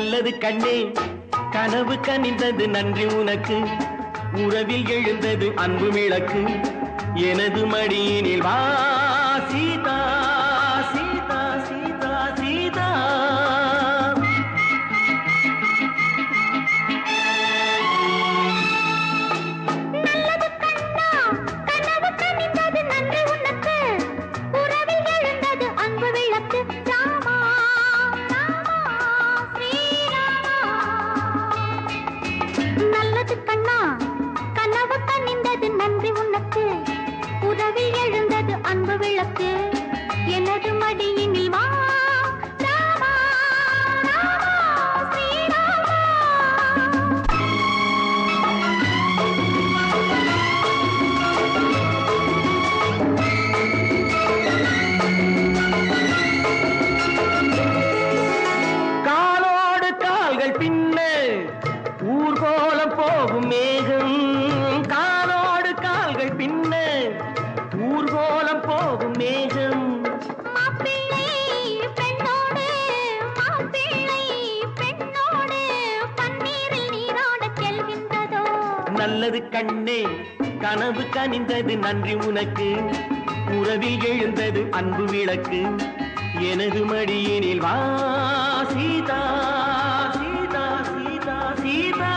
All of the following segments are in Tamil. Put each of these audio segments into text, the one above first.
நல்லது கண்ணே கனவு கனிந்தது நன்றி உனக்கு உறவில் எழுந்தது அன்பு விளக்கு எனது மடியினில் வா சீதா சீதா சீதா சீதா ஊர்கோலம் போகும் மேகம் காலோடு கால்கள் பின்ன ஊர்கோலம் போகும் மேகம் நல்லது கண்ணே கனவு கனிந்தது நன்றி உனக்கு உறவில் எழுந்தது அன்பு விளக்கு எனது மடியினில் வா சீதா சீதா சீதா சீதா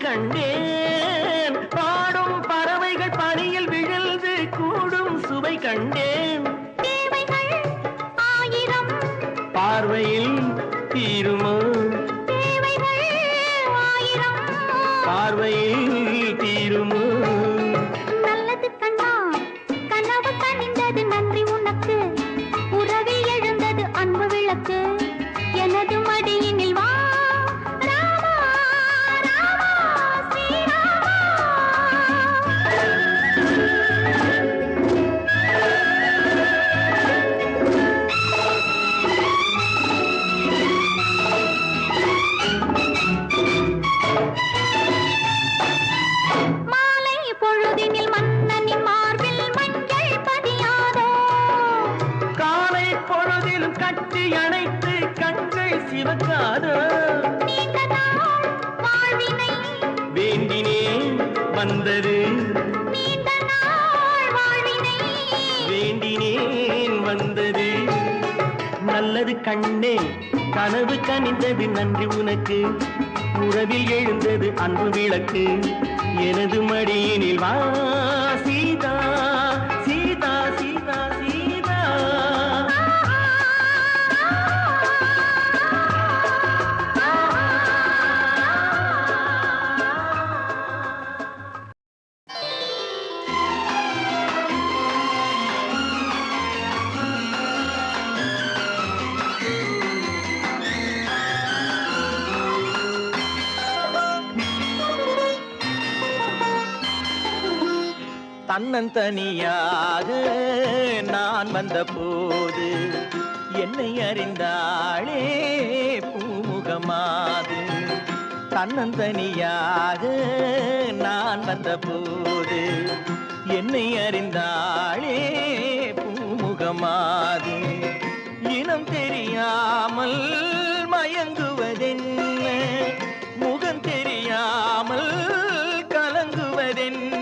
கண்டேன் பாடும் பறவைகள் பனியில் விழுந்து கூடும் சுவை கண்டேன் தேவைகள் ஆயிரம் பார்வையில் தீருமோ தேவைகள் ஆயிரம் பார்வையில் தீருமோ நல்லது கண்ணா கனவு கனிந்தது நன்றி உனக்கு உறவில் எழுந்தது அன்பு விளக்கு எனது மடியினில் வா கட்டி அணைத்து கண்கள் சிவக்காதோ வேண்டினேன் வந்தது வேண்டினேன் வந்தது நல்லது கண்ணே கனவு கனிந்தது நன்றி உனக்கு உறவில் எழுந்தது அன்பு விளக்கு எனது மடியினில் வா சீதா சீதா சீதா சீதா தன்னந்தனியாக நான் வந்த போது என்னை அறிந்தாளே பூமுகமாது தன்னந்தனியாக நான் வந்த போது என்னை அறிந்தாளே பூமுகமாது இனம் தெரியாமல் மயங்குவதென்ன முகம் தெரியாமல் கலங்குவதென்ன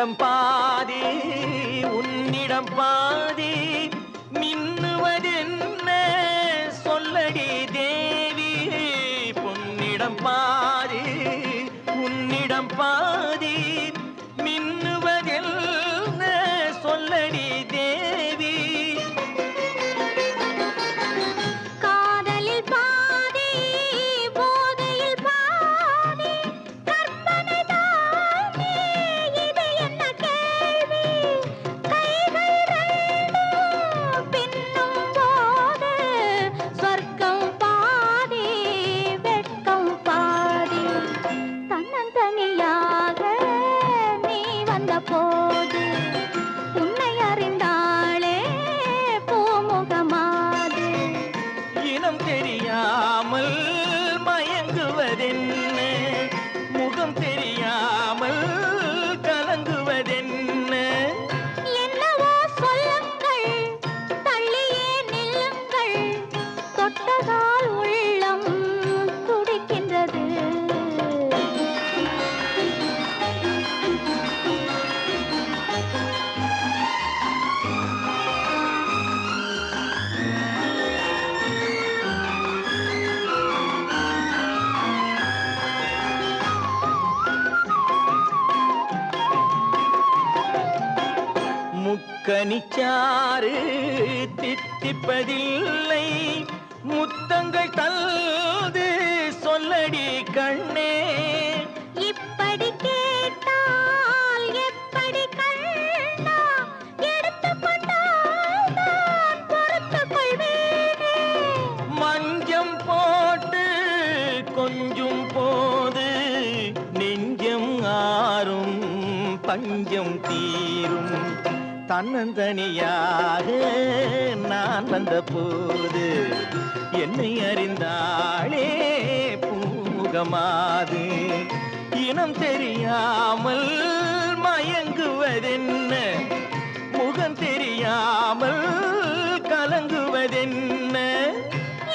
என்னிடம் பாதி உன்னிடம் பாதி மின்னுவதென்ன சொல்லடி தேவி பொன்னிடம் பாதி உன்னிடம் பாதி மின்னுவதென்ன சொல்லடி தேவி காதலில் பாதி போதையில் பாதி கற்பனை தானே இது என்ன கேள்வி கைகள் ரெண்டும் பின்னும் போது சொர்க்கம் பாதி வெட்கம் பாதி தன்னந்தனியாக நீ வந்த போது உன்னை அறிந்தாளே பூமுகமாது இனம் தெரியாமல் மயங்குவதென்ன முகம் தெரியாமல் கலங்குவதென்ன என்னவோ சொல்லுங்கள் தள்ளியே நில்லுங்கள் தொட்டதால் உள்ளம் துடிக்கின்றது முக்கனிச்சாறு தித்திப்பதில்லை முத்தங்கள் தல்து சொல்லடி கண்ணே இப்படி கேட்டால் எப்படி கண்ணா எடுத்துக்கொண்டால் நான் பொறுத்துக் கொள்வேனே மஞ்சம் போட்டு கொஞ்சம் போது நெஞ்சம் ஆறும் பஞ்சம் தீரும் தன்னந்தனியாக நான் வந்த போது என்னை அறிந்தாளே பூமுகமாது இனம் தெரியாமல் மயங்குவதென்ன முகம் தெரியாமல் கலங்குவதென்ன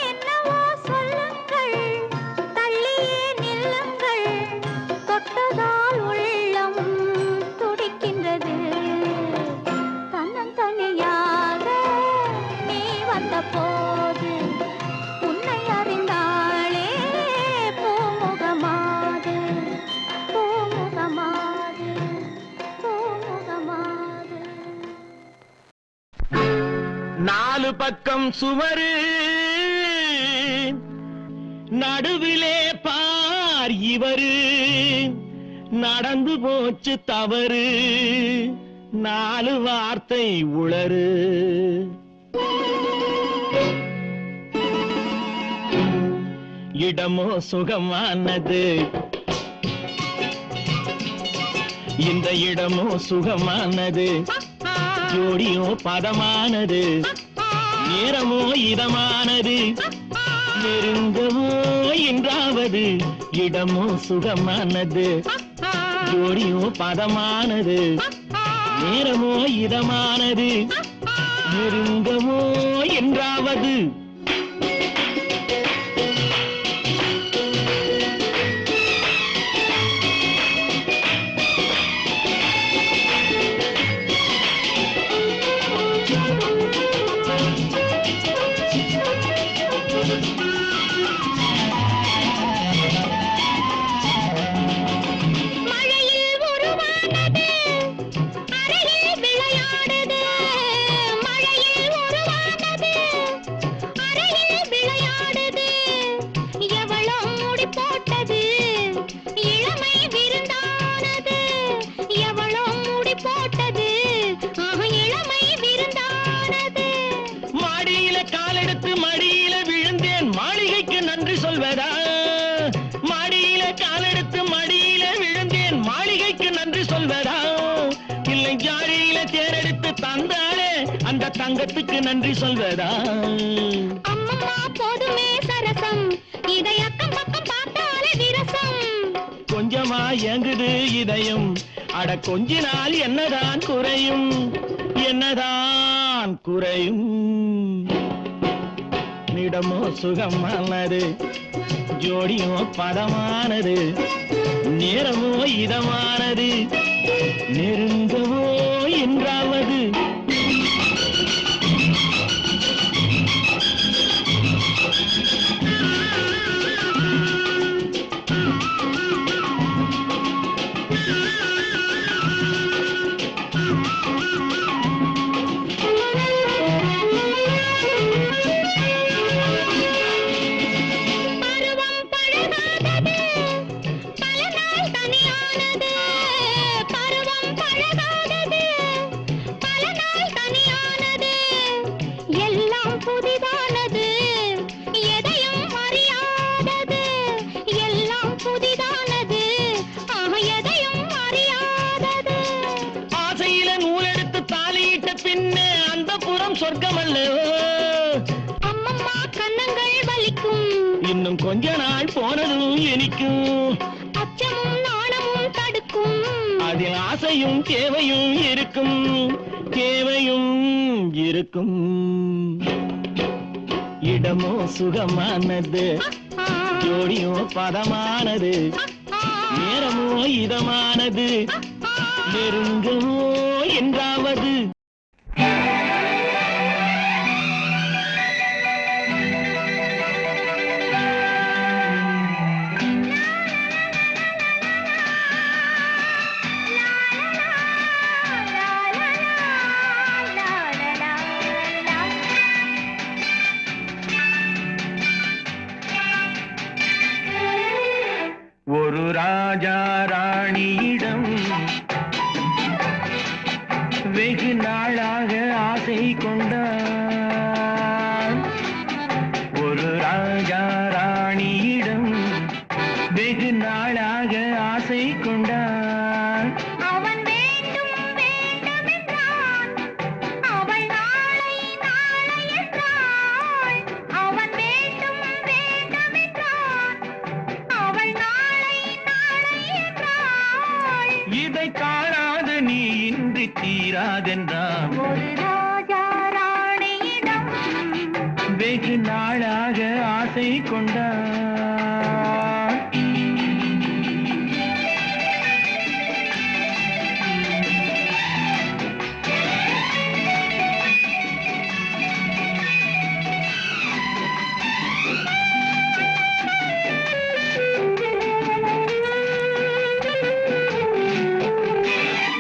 என்னவோ சொல்லுங்கள் தள்ளியே நில்லுங்கள் தொட்டதால் உள்ளம் துடிக்கின்றது தன்னந்தனியாக நீ வந்த போது உன்னை அறிந்தாளே பூமுகமாது பூமுகமாது பூமுகமாது நாலு பக்கம் சுவரு நடுவிலே பார் இவரு நடந்து போச்சு தவறு நாலு வார்த்தை உளறு இடமோ சுகமானது இந்த இடமோ சுகமானது ஜோடியோ பதமானது நேரமோ இதமானது நெருங்கவோ என்றாவது இடமோ சுகமானது ஜோடியோ பதமானது நேரமோ இதமானது நெருங்கவோ என்றாவது மழையில் உருவானது அறையில் விளையாடுது மழையில் உருவானது அறையில் விளையாடுது எவளோ முடி போட்டது இளமை விருந்தானது எவளோ முடி போட்டது இளமை விருந்தானது மாடியில காலெடுத்து மடியில விழுந்தேன் மாளிகைக்கு நன்றி சொல்வதா மாடியில காலெடுத்து மடியில விழுந்தேன் மாளிகைக்கு நன்றி சொல்வதா இல்லை ஜாடியில தேரெடுத்து தந்தாலே அந்த தங்கத்துக்கு நன்றி சொல்வதா அம்மம்மா போதுமே சரசம் இதை அக்கம் பக்கம் பார்த்தாலே விரசம் கொஞ்சமா ஏங்குது இதயம் அட கொஞ்ச நாள் என்னதான் குறையும் என்னதான் குறையும் இடமோ சுகமானது, ஜோடியோ பதமானது, நேரமோ இதமானது, நெருங்கவோ என்றாவது. அம்மம்மா கண்ணங்கள் வலிக்கும், இன்னும் கொஞ்ச நாள் போனதும் இனிக்கும். அச்சமும் நாணமும் தடுக்கும், அதில் ஆசையும் தேவையும் இருக்கும், தேவையும் இருக்கும். இடமோ சுகமானது, ஜோடியோ பதமானது, நேரமோ இதமானது, நெருங்கவோ என்றாவது. ஒரு ராஜா ராணியிடம் வெகு நாளாக ஆசை கொண்டான். ஒரு ராஜா ராணியிடம் வெகு நாளாக ஆசை கொண்டான். அவன் வேண்டும் வேண்டும் என்றான், அவள் நாளை நாளை என்றாள். அவன் வேண்டும் வேண்டும் என்றான், அவள் நாளை நாளை என்றாள். இதை காணாது நீ இன்றி தீராதென்றான். ஒரு ராஜா ராணியிடம் வெகு நாளாக ஆசை கொண்டான்.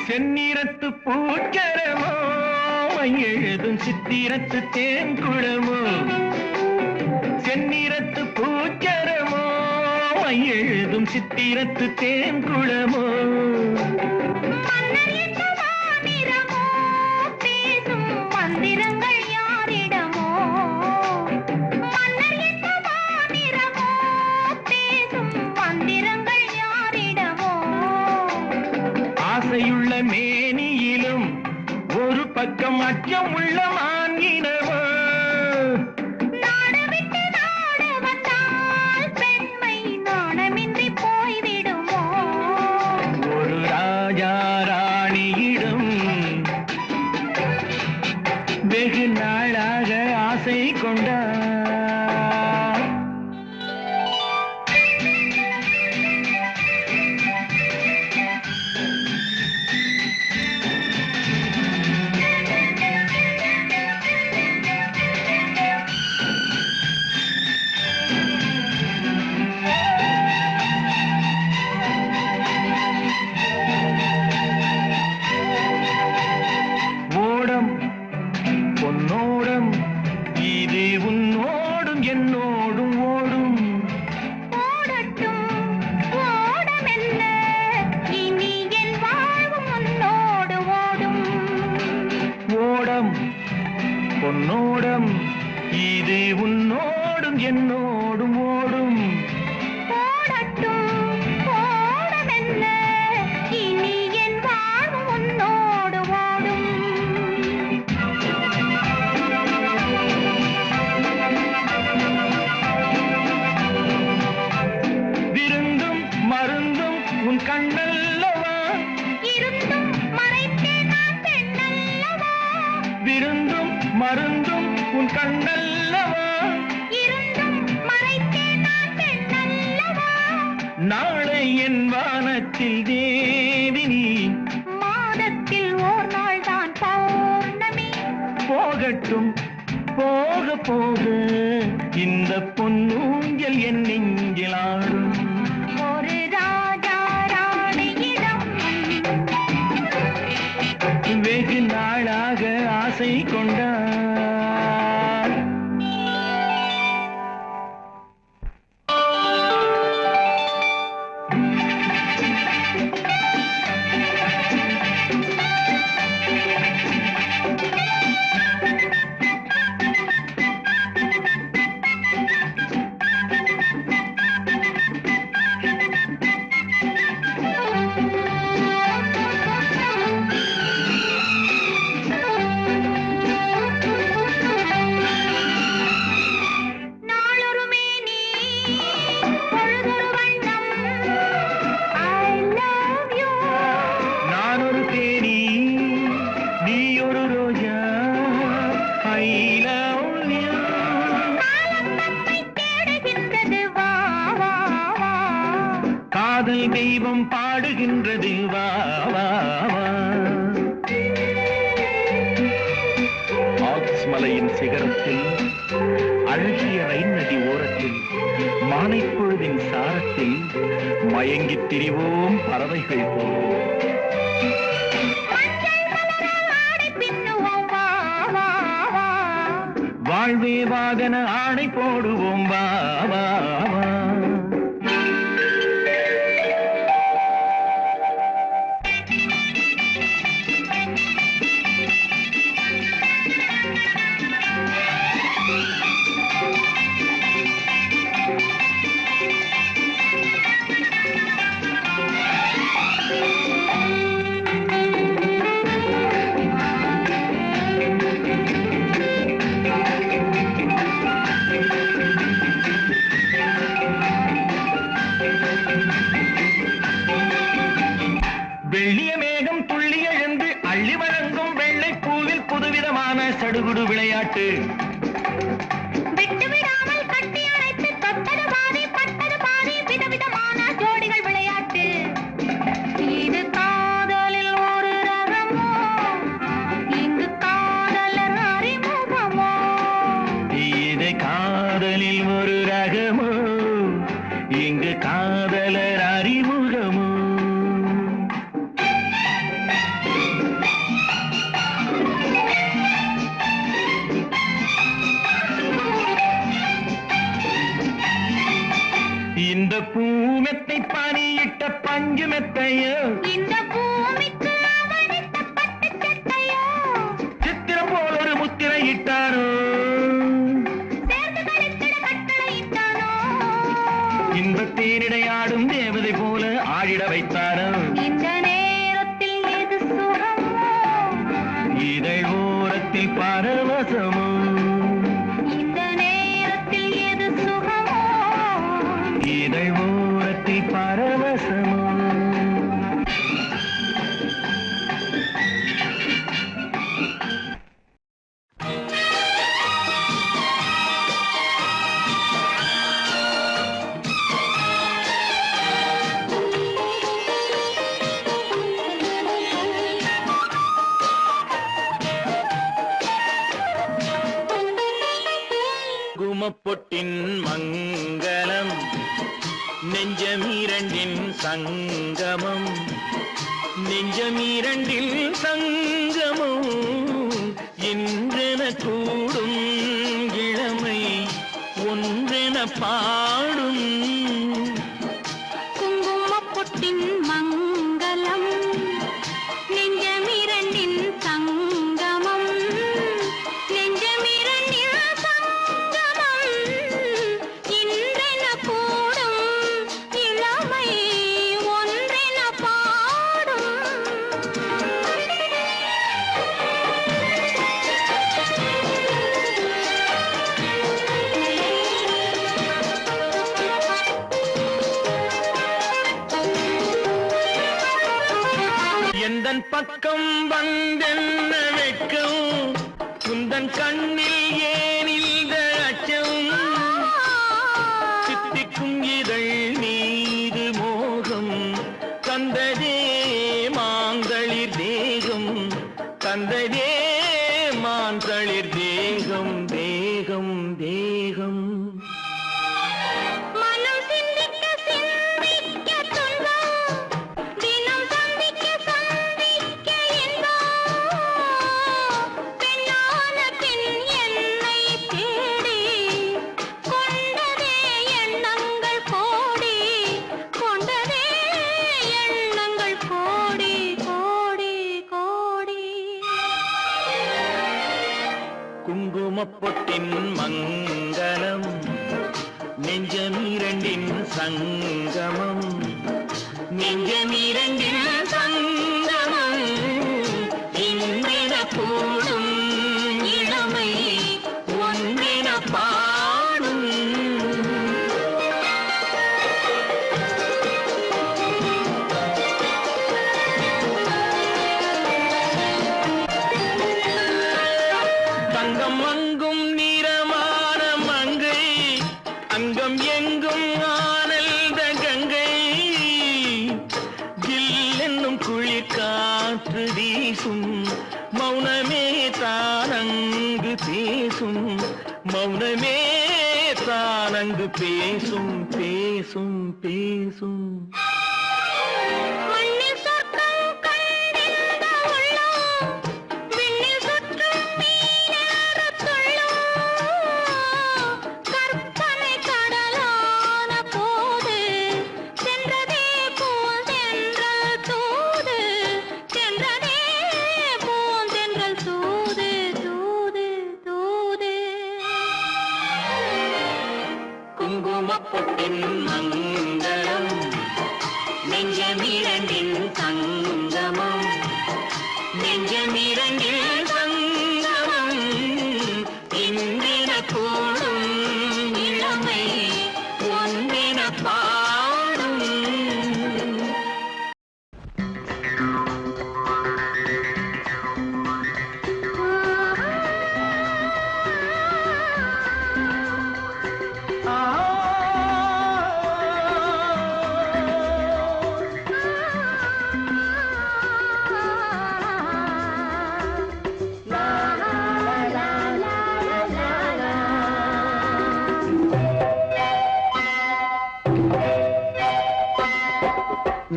செந்நிறத்து பூக்கரமோ, எழுதும் சித்திரத்து தேன்குளமோ. செந்நிறத்து பூக்கரமோ, எழுதும் சித்திரத்து தேன்குளமோ. மன்னர் என்ன மாநிறமோ, பேசும் மந்திரங்கள் யாரிடமோ. மன்னர் என்ன மாநிறமோ, பேசும் மந்திரங்கள் யாரிடமோ. ஆசையுள்ள மேனியிலும் ஒரு பக்கம் அச்சம் உள்ள மான்கினவோ. நாடு விட்டு நாடு வந்தால் பெண்மை நாணமின்றி போய்விடுமோ. ஒரு ராஜா ராணியிடம் வெகு நாளாக ஆசை கொண்டான். ஓடம் பொன்னோடம், இது உன்னோடும் என்னோடும் ஓடும். ஓடட்டும் ஓடமெல்ல, இனி என் வாழ்வும் உன்னோடு ஓடும். ஓடம் பொன்னோடம், இது உன்னோடும் என்னோடும் ஓடும். ஓடட்டும் ஓடமெல்ல, இனி என் வாழ்வும் உன்னோடு ஓடும். விருந்தும் மருந்தும் உன் கண்ணல்லவா, இருந்தும் மறைத்தே நான் பெண்ணல்லவா. விருந்தும் மருந்தும் உன் கண்ணல்லவா. இரு வானத்தில் தேவினி, மாதத்தில் ஓர் நாள் தான் பௌர்ணமி. போகட்டும் போக போக இந்த பொன்னூஞ்சல் என் நெஞ்சில் ஆடும். ஒரு ராஜா ராணியிடம் வெகு நாளாக ஆசை கொண்டார். நாளொரு மேனி பொழுதொரு வண்ணம். I love you. நான் ஒரு தேனி, நீ ஒரு ரோஜா. I love you. காலம் நம்மை தேடுகின்றது, வா வா வா. காதல் தெய்வம் பாடுகின்றது, வா வா வா. ஆக்ஸ் மலையின் சிகரத்தில், அழகிய ரைன் நதி ஓரத்தில், மாலைப் பொழுதின் சாரத்தில் மயங்கித் திரிவோம் பறவைகள் போல். மஞ்சள் மலரால் ஆடை பின்னுவோம், வா வா வா. வாழ்வே வாகன ஆணை போடுவோம், வா வா வா. வெள்ளிய மேகம் துள்ளி எழுந்து அள்ளி வழங்கும் வெள்ளை பூவில் புதுவிதமான சடுகுடு விளையாட்டு. விட்டு விடாமல் கட்டி அணைத்து தொட்டது பாதி பட்டது பாதி விதவிதமான ஜோடிகள் விளையாட்டு. இது காதலில் ஒரு ரகமோ, இங்கு காதலர் அறிமுகமோ. இது காதலில் ஒரு ரகமோ, இங்கு காதலர் அறிமுகமோ. இந்த பூமெத்தை பனியிட்ட பஞ்சு மெத்தையோ, இந்த பூமிக்கு அவனித்த பட்டுச் சட்டையோ, சித்திரம் போல் ஒரு முத்திரை இட்டாரோ. சேர்ந்து கழித்திட கட்டளையிட்டானோ. இன்பத் தேனிடையாடும் தேவதை போல ஆடிட வைத்தாரோ. இந்த நேரத்தில் எது சுகமோ, இதழ் ஓரத்தில் பரவசமோ. இந்த நேரத்தில் எது சுகமோ. இதழ் ஓரத்தில் பரவசமோ. குமப்பொட்டின் மங்களம், நெஞ்சமீரண்டின் சங்கமம். நெஞ்சமீரண்டில் சங்கமம் என்றென கூடும் இளமை ஒன்றென பாடும். குங்குமப்பொட்டின் மங்களம், நெஞ்சமிரண்டின் சங்கமம். நெஞ்சமிரண்டின் சங்கமம் இன்றென கூடும் இளமை ஒன்றென பாடும். எந்தன் பக்கம் வந்தென்ன வெட்கம், உந்தன் கண்ணில் ஏன் இந்த அச்சம். தித்திக்கும் இதழ் மீது மோகம், தேகம் தேகம் மனம் சிந்திக்க சிந்திக்க துன்பம் தினம் சந்திக்க சந்திக்க இன்பம் பெண்ணான பின் என்னை தேடி கொண்டதே எண்ணங்கள் கோடி கொண்டதே எண்ணங்கள் கோடி கோடி கோடி குங்குமப்பொட்டின் மங்களம் நெஞ்சமிரண்டின் சங்கமம் நெஞ்சமிரண்டின் சங்கமம் இன்றென கூடும் இளமை ஒன்றென பாடும் தங்கம் அங்கும் நிறமான மங்கை அங்கம் எங்கும் ஆனந்த கங்கை ஜில் என்னும் குளிர் காற்று வீசும் மௌனமே தானங்கு பேசும் மௌனமே தானங்கு பேசும் பேசும் பேசும் மண்ணில் சொர்க்கம் கண்டிருந்த உள்ளம் விண்ணில் சுற்றும் மீனேறத் துள்ளும் கற்பனை கடலான போது சென்றதே பூந்தென்றல் தூது சென்றதே பூந்தென்றல் தூது தூது தூது குங்குமப்பொட்டின் மங்களம் நெஞ்சமிரண்டின் சங்கமம் நெஞ்சமிரண்டில் சங்கமம் இன்றென கூடும் இளமை ஒன்றென பாடும்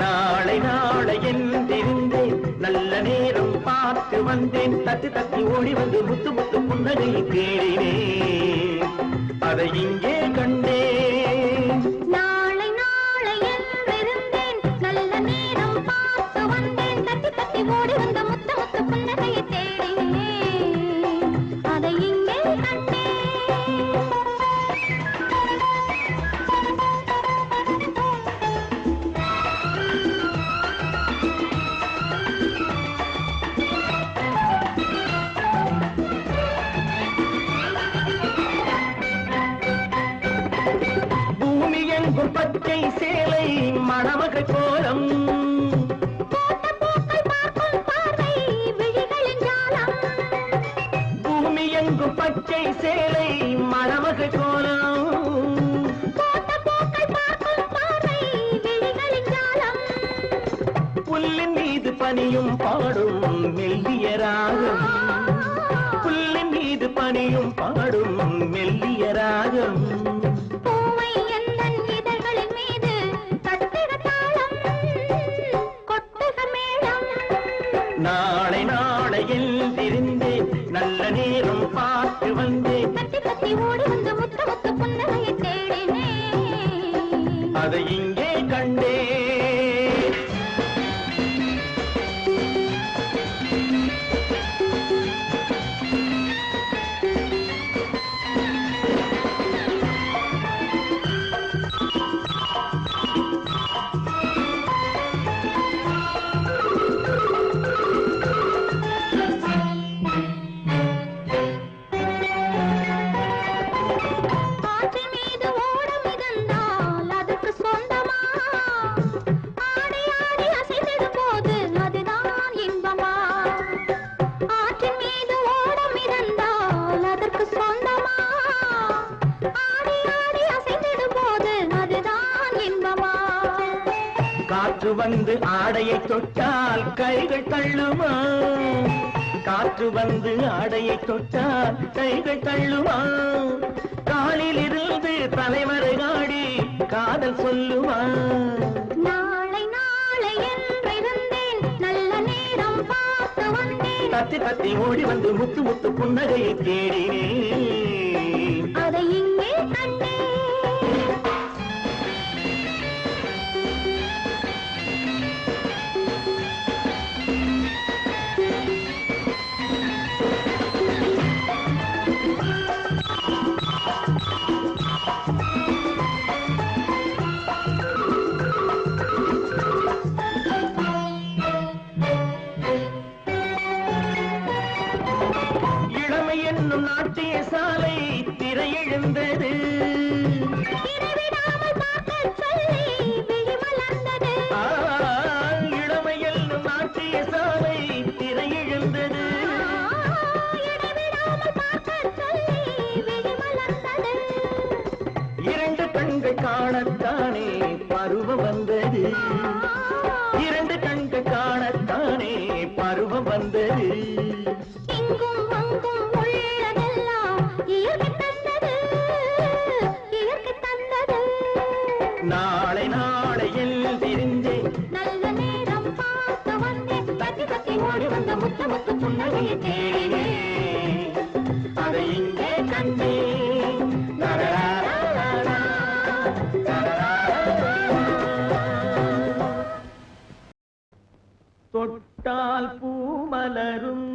நாளை நாளை என்றிருந்தேன் நல்ல நேரம் பார்த்து வந்தேன் தட்டி தட்டி ஓடி வந்து முத்து முத்து புன்னகையை தேடினேன் அதை இங்கே கண்டேன் நாளை நாளை என்றிருந்தேன் நல்ல நேரம் பார்த்து வந்தேன் தட்டி தட்டி ஓடி வந்த முத்த முத்த புன்னகையை தேடினேன் அதை இங்கே கண்டேன் பூமி எங்கும் பச்சை சேலை மணமகள் கோலம் போட்ட பூக்கள் பார்க்கும் பார்வை விழிகளின் ஜாலம் பூமி எங்கும் பச்சை சேலை மணமகள் கோலம் போட்ட பூக்கள் பார்க்கும் பார்வை விழிகளின் ஜாலம் புல்லின் மீது பனியும் பாடும் மெல்லிய ராகம் புல்லின் மீது பனியும் பாடும் மெல்லிய ராகம் பூவை எந்தன் இதழ்களின் மீது தட்டுக தாளம் கொட்டுக மேளம் நாளை நாளை எழுந்திருந்தேன் நல்ல நேரம் பார்த்து வந்தேன் தட்டி தட்டி ஓடி வந்து முத்த முத்த புன்னகையை தேடினேன் அதை இங்கே கண்டேன் காற்று வந்து ஆடையை தொட்டால் கைகள் தள்ளுமா காற்று வந்து ஆடையை தொட்டால் கைகள் தள்ளுமா காலில் இருந்து தலைமறைகாடி காதல் சொல்லுமா நாளை நாளை என்றிருந்தேன் நல்ல நேரம் பார்த்து வந்தேன் தத்தி தத்தி ஓடி வந்து முத்து முத்து புன்னகையை தேடினேன் அதை இங்கே கண்டேன் நாட்டிய சாலை திரையெழுந்தது இளமையில் நாட்டிய சாலை திரையெழுந்தது இரண்டு கண்கள் காணத்தானே பருவம் வந்தது இரண்டு கண்கள் காணத்தானே பருவம் வந்தது நாளை நாளையில் தெரிஞ்சேன் நல்ல நேரம் பார்த்து வந்தேன் தத்தி தத்தி ஓடி வந்த முத்து முத்து புன்னகையை தேடினேன் அதை இங்கே கண்டேன் தொட்டால் பூ மலரும்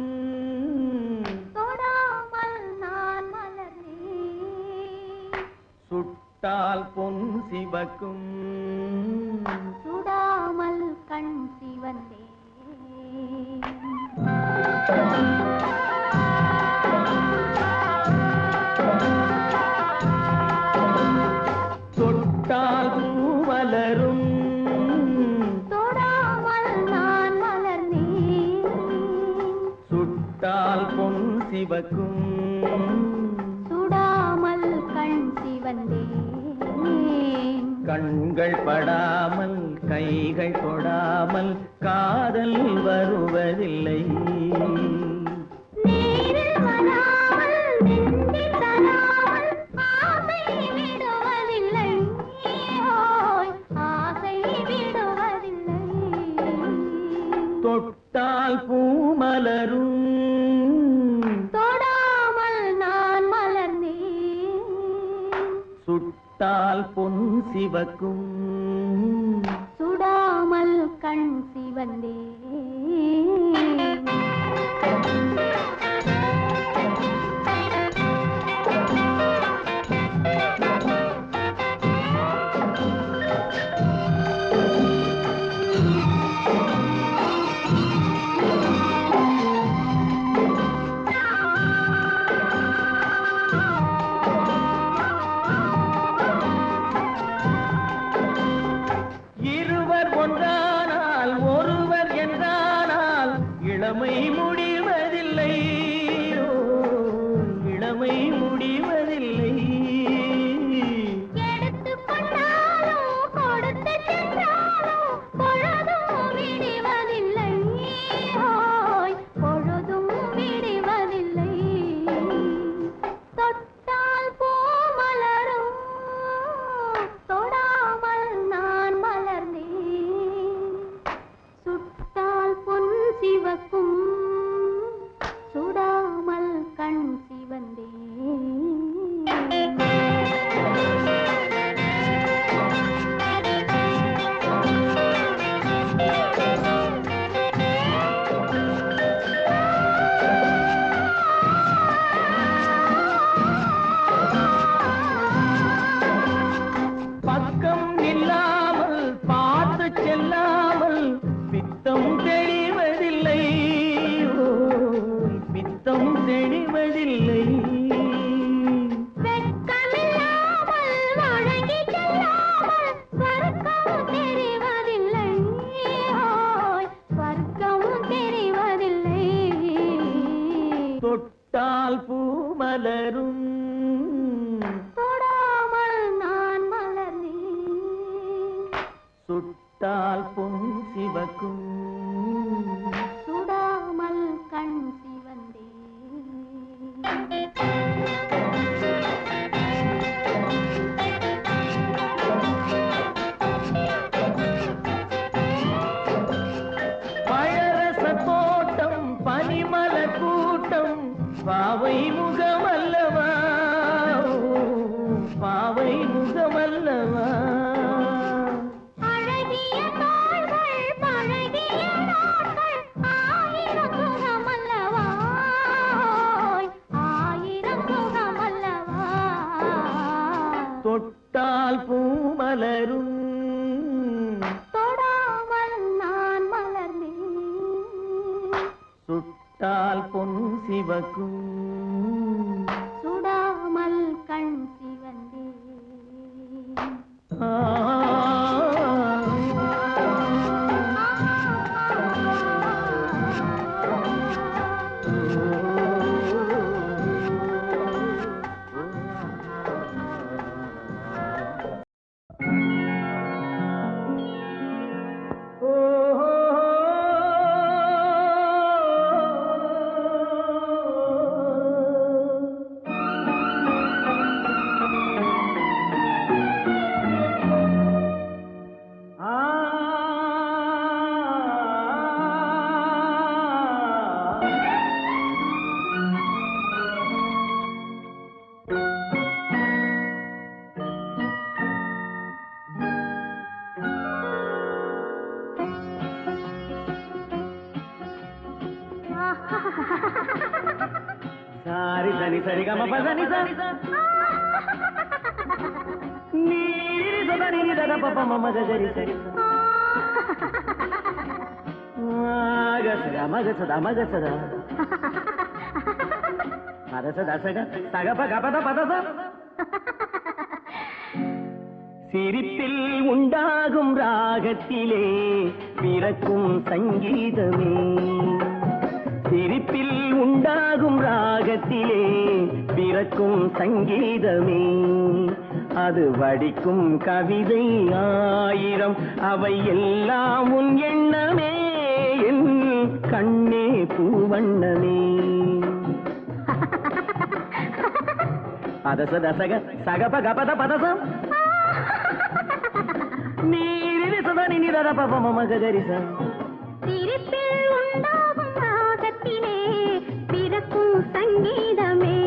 தொடாமல் நான் மலர்ந்தேன் சுட்டால் பொன் சிவக்கும் சுடாமல் கண் சிவந்தேன் தொட்டால் பூ மலரும் தொடாமல் நான் மலர்ந்தேன் சுட்டால் பொன் சிவக்கும் சுடாமல் கண் சிவந்தேன் கண்கள் படாமல் கைகள் தொடாமல் காதல் வருவதில்லை நேரில் வராமல் நெஞ்சில் தராமல் ஆசை விடுவதில்லை ஓய் ஆசை விடுவதில்லை தொட்டால் பூ மலரும் தொடாமல் நான் மலர்ந்தேன் சுட்டால் பொன் சிவக்கும் சுடாமல் கண் சிவந்தேன் இருவர் ஒன்றானால் ஒருவர் என்றானால் இளமை முடிவதில்லை இளமை முடிவதில்லை எடுத்துக்கொண்டாலும் கொடுத்து சென்றாலும் பொழுதும் விடுவதில்லை ஓய் பொழுதும் விடுவதில்லை தொட்டால் பூ மலரும் தொடாமல் நான் மலர்ந்தேன் சுட்டால் பொன் சிவக்கும் சுடாமல் கண் சிவந்தேன் பக்கம் இல்லாமல் பார்த்து செல்லாமல் பித்தம் தெளிவதில்லை பித்தம் தெளிவதில்லை வெட்கமில்லாமல் வழங்கி செல்லாமல் ஸ்வர்க்கம் தெரிவதில்லை ஓய் ஸ்வர்க்கம் தெரிவதில்லை தொட்டால் பூ மலரும் தொடாமல் நான் மலர்ந்தேன் சுட்டால் பொன் சிவக்கும் சுடாமல் கண் சிவந்தே பழரச தோட்டம் பனிமல கூட்டம் பாவை முகமல்லவா பாவை முகமல்லவா அழகிய தோள்கள் பழகிய நாட்கள் ஆயிரம் சுகமல்லவா ஆயிரம் சுகமல்லவா தொட்டால் பூமலரும் தொடாமல் நான் மலர்ந்தேன் சுட்டால் பொன் சிவக்கும் சுடாமல் கண் சிவந்தே சாரி சரி சரி கம பதனி சரி நீரி சதனி நிதக பப மம கரி சரி மகசதா மகசதா மகசதா சக சக பக பத பதச சிரிப்பில் உண்டாகும் ராகத்திலே பிறக்கும் சங்கீதமே சிரிப்பில் உண்டாகும் ராகத்திலே பிறக்கும் சங்கீதமே அது வடிக்கும் கவிதை ஆயிரம் அவை எல்லாம் உன் எண்ணமே என் கண்ணே பூவண்ணமே பதச தசக சகப கபத பதசம் நீரி சதனி நிதர பப மம கரிச சிரிப்பில் உண்டாகும் ராகத்திலே பிறக்கும் சங்கீதமே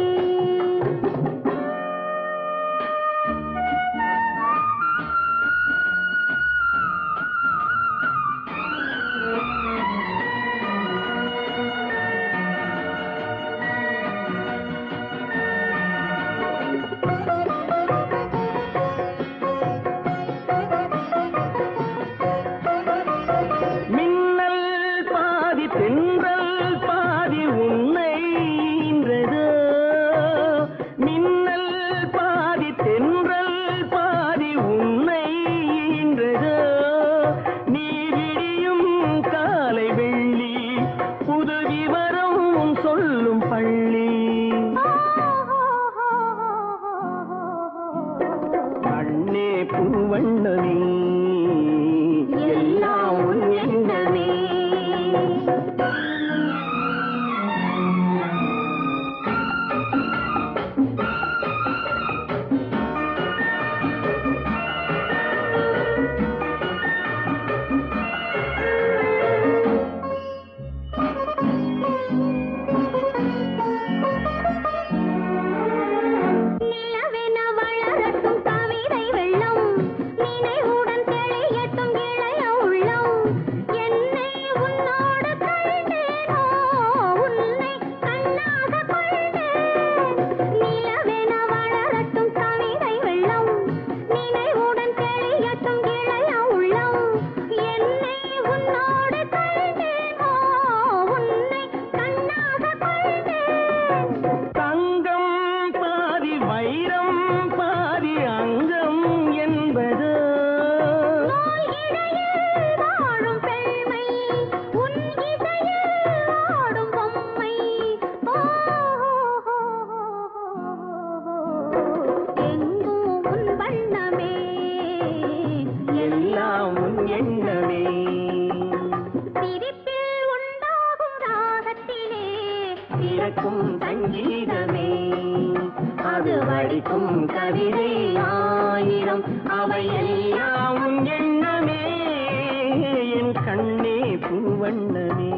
சொல்லும் கவிதை ஆயிரம் அவையெல்லாம் உன் எண்ணமே என் கண்ணே பூவண்ணமே.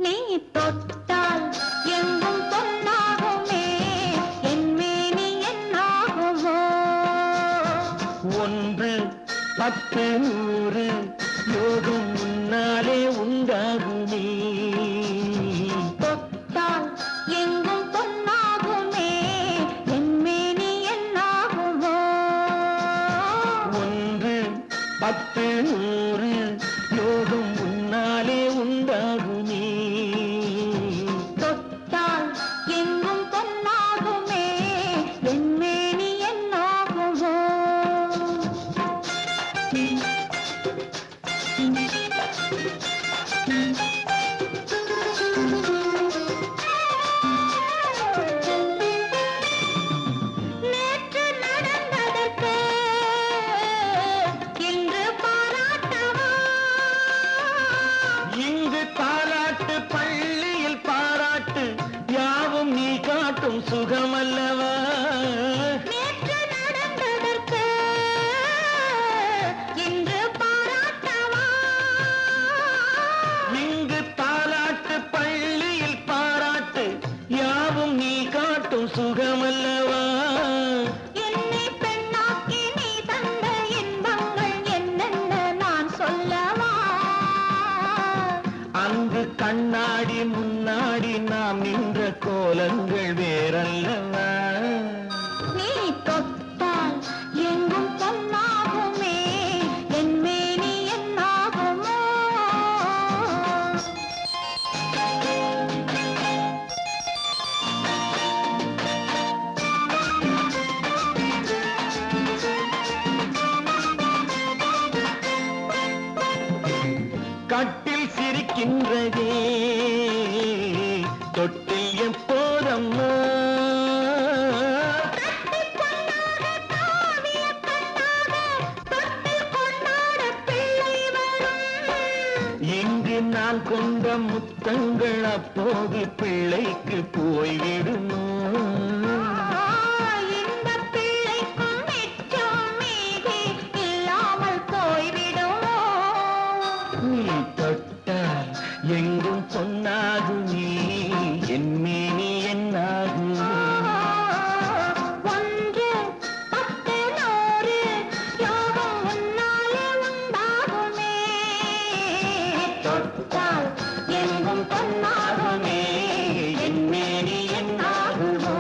நீ தொட்டால் எங்கும் பொன்னாகுமே என் மேனி என்னாகுமோ? 1 10 100 யோகம் முன்னாலே உண்டாகுமே. தொட்டால் எங்கும் பொன்னாகுமே என் மேனி என்னாகுமோ? 1 10 100 யோகம் முன்னாலே உண்டாகுமே. தொட்டால் எங்கும் பொன்னாகுமே என் மேனி என்னாகுமோ? நேற்று நடந்ததற்கு இன்று பாராட்டவா? இங்கு தாலாட்டு பள்ளியில் பாராட்டு யாவும் நீ காட்டும் சுகமல்லவா? நேற்று நடந்ததற்கு இன்று பாராட்டவா? இங்கு தாலாட்டு பள்ளியில் பாராட்டு யாவும் நீ காட்டும் சுகமல்லவா? என்னை பெண்ணாக்கி நீ தந்த இன்பங்கள் என்னென்ன நான் சொல்லவா? அங்கு கண்ணாடி முன்னாடி நாம் நின்ற கோலங்கள் வேறல்லவா? நீ தொட்டால் எங்கும் பொன்னாகுமே என் மேனி என்னாகுமோ? கட்டில் சிரிக்கின்றதே தொட்டில் எப்போதம்மா? கட்டிப் பொன்னாக காவிய கண்ணாக தொட்டில் கொண்டாட பிள்ளை வரும். இங்கு நான் கொண்ட முத்தங்கள் அப்போது பிள்ளைக்கு போய்விடுமோ? இந்த பிள்ளைக்கும் மிச்சம் மீதி இல்லாமல் போய்விடுமோ? நீ தொட்டால் எங்கும் பொன்னாகுமே என் மேனி என்னாகும்? 1 10 100 யோகம் உன்னாலே உண்டாகுமே. தொட்டால் எங்கும் பொன்னாகுமே என் மேனி என்னாகுமோ?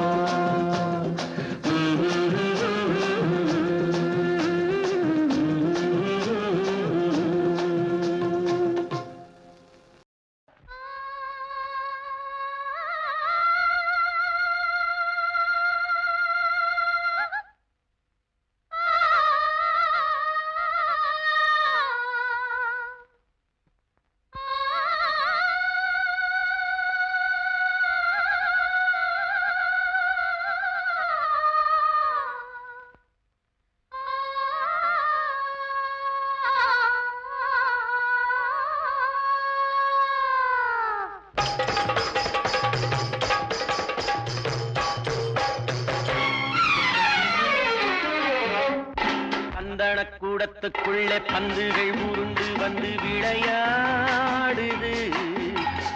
பந்தனக்கூடத்துக்குள்ளே பந்துகள் உருண்டு வந்து விளையாடுது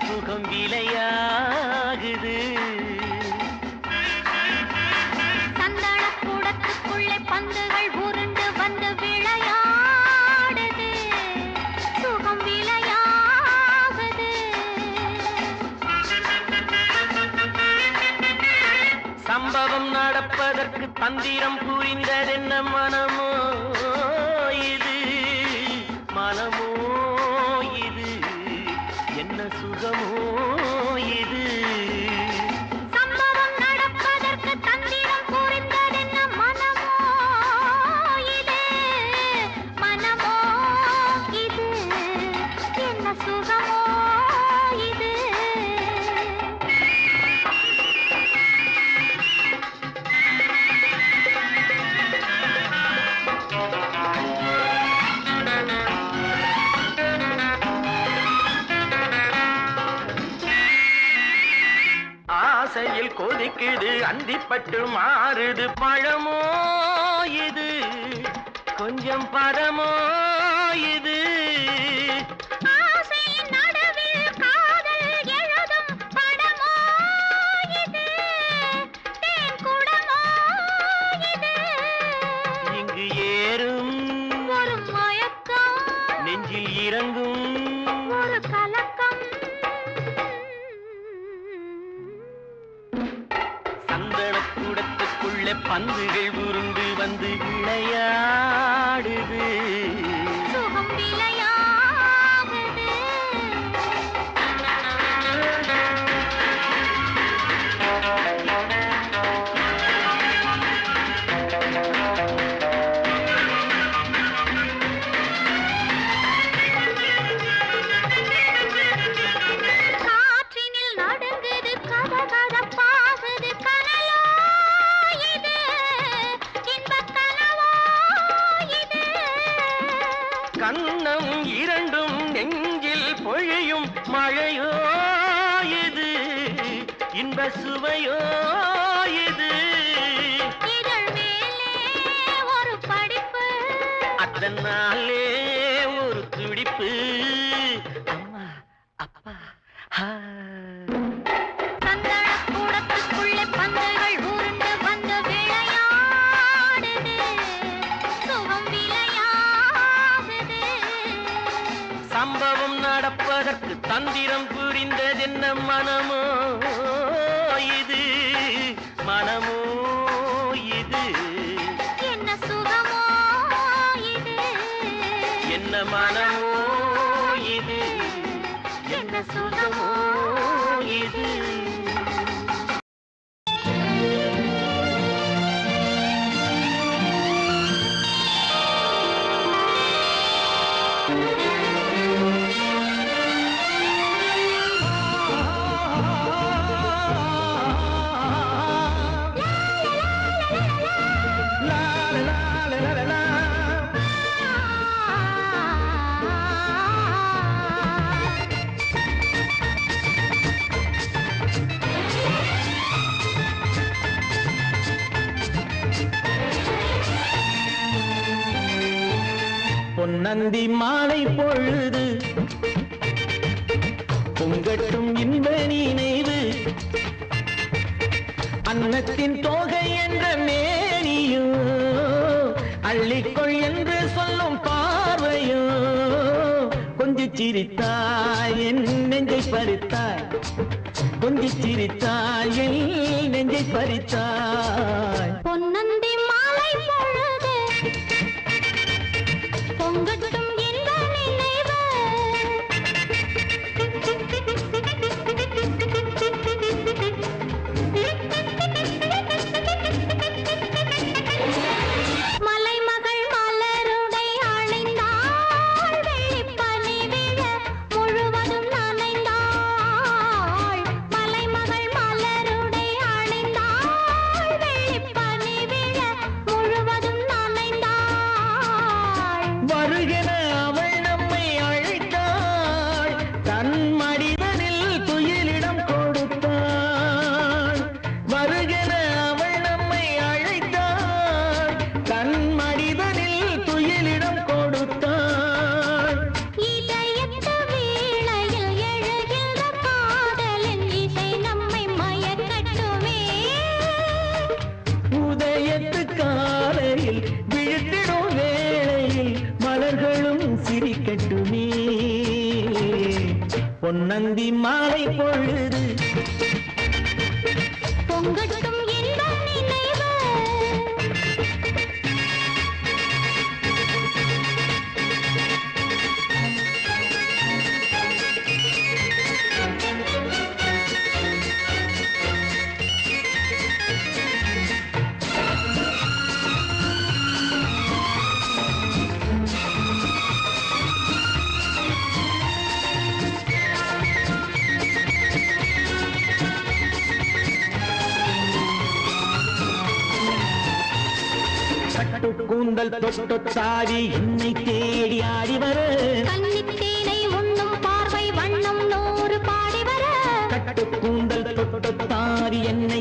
சுகம் விளையாகுது. சந்தனக்கூடத்துக்குள்ளே பந்துகள் உருண்டு வந்து விளையாடுது சுகம் விளையாகுது. சம்பவம் நடப்பதற்கு தந்திரம் புரிந்ததென்ன மனமோ இது? மனமோ இது? என்ன சுகமோ இது? சம்பவம் நடப்பதற்கு தந்திரம் புரிந்ததென்ன மனமோ இது? மனமோ இது? என்ன சுகமோ இது? கொதிக்குது அந்திப்பட்டு மாறுது பழமோ இது கொஞ்சம் பதமோ இது இங்கு ஏறும் ஒரு மயக்கம் நெஞ்சில் இறங்கும் ஒரு கலக்கம் சந்தனக்கூடத்துக்குள்ளே பந்துகள் உருண்டு வந்து விளையாடுது சுகம் விளையாடுது கண்ணம் இரண்டும் நெஞ்சில் பொழியும் மழையோ இது இன்ப சுவையோ இது இதழ் மேலே ஒரு படிப்பு அதனாலே ஒரு துடிப்பு அம்மா அப்பா சந்தனக்கூடத்துக்குள்ளே பந்துகள் உருண்டு வந்து விளையாடுது சுகம் விளையாடுது சம்பவம் நடப்பதற்கு தந்திரம் புரிந்ததென்ன மனமோ இது மனமோ இது என்ன சுகமோ இது என்ன மனமோ இது என்ன சுகமோ இது பொன்னந்தி மாலை பொழுது பொங்கட்டும் இன்ப நினைவு அன்னத்தின் தோகை என்ற மேனியோ அள்ளிக்கொள் என்று சொல்லும் பார்வையோ கொஞ்சி சிரித்தாய் என் நெஞ்சை பறித்தாய் கொஞ்சி சிரித்தாய் என் நெஞ்சை பறித்தாய் பொன்னந்தி மாலை பொழுது பொங்கட்டும் இன்ப நினைவு மலைமகள் மலருடை அணிந்தாள் வெள்ளிப்பனி விழ முழுவதும் நனைந்தாள் மலைமகள் மலருடை அணிந்தாள் வெள்ளிப்பனி விழ முழுவதும் நனைந்தாள் வருகிற அவள் நம்மை அழைத்தாள் தன் மடிதனில் துயிலிடம் கொடுத்தாள் வருகிற அவள் நம்மை அழைத்தாள் தன் மடிதனில் துயிலிடம் கொடுத்தாள் இதயத்து வீணையில் எழுகின்ற காதலின் இசை நம்மை மயக்கட்டுமே உதயத்து காலையில் விழுத்திடும் வேளையில் மலர்களும் சிரிக்கட்டுமே பொன்னந்தி மாலை பொழுது பொங்கட்டும் இன்ப நினைவு கூந்தல் தொட்டு தாவி என்னை தேடி ஆடி வர கன்னித்தேனை உண்ணும் பார்வை வண்ணம் நூறு பாடி வர கட்டு கூந்தல் தொட்டு தாவி என்னை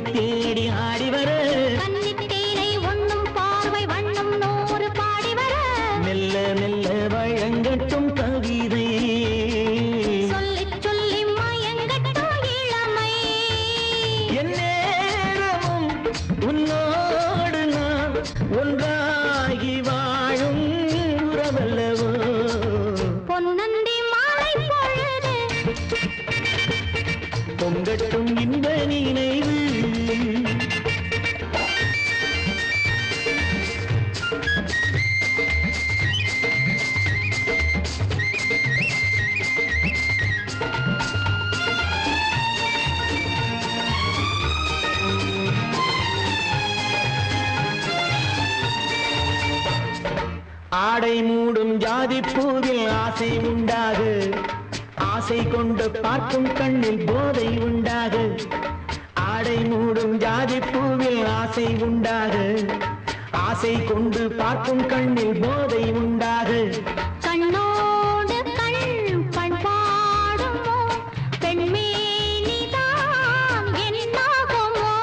பொங்கட்டும் இன்ப நினைவு. ஆடை மூடும் ஜாதி பூவில் ஆசை உண்டாகு, ஆசை கொண்டு பார்க்கும் கண்ணில் போதை உண்டாகு. ஆடை மூடும் ஜாதி பூவில் ஆசை உண்டாகு, ஆசை கொண்டு பார்க்கும் கண்ணில் போதை உண்டாகு. கண்ணோடு கண் பண்பாடுமோ பெண்மேனிதான் என்னாகுமோ?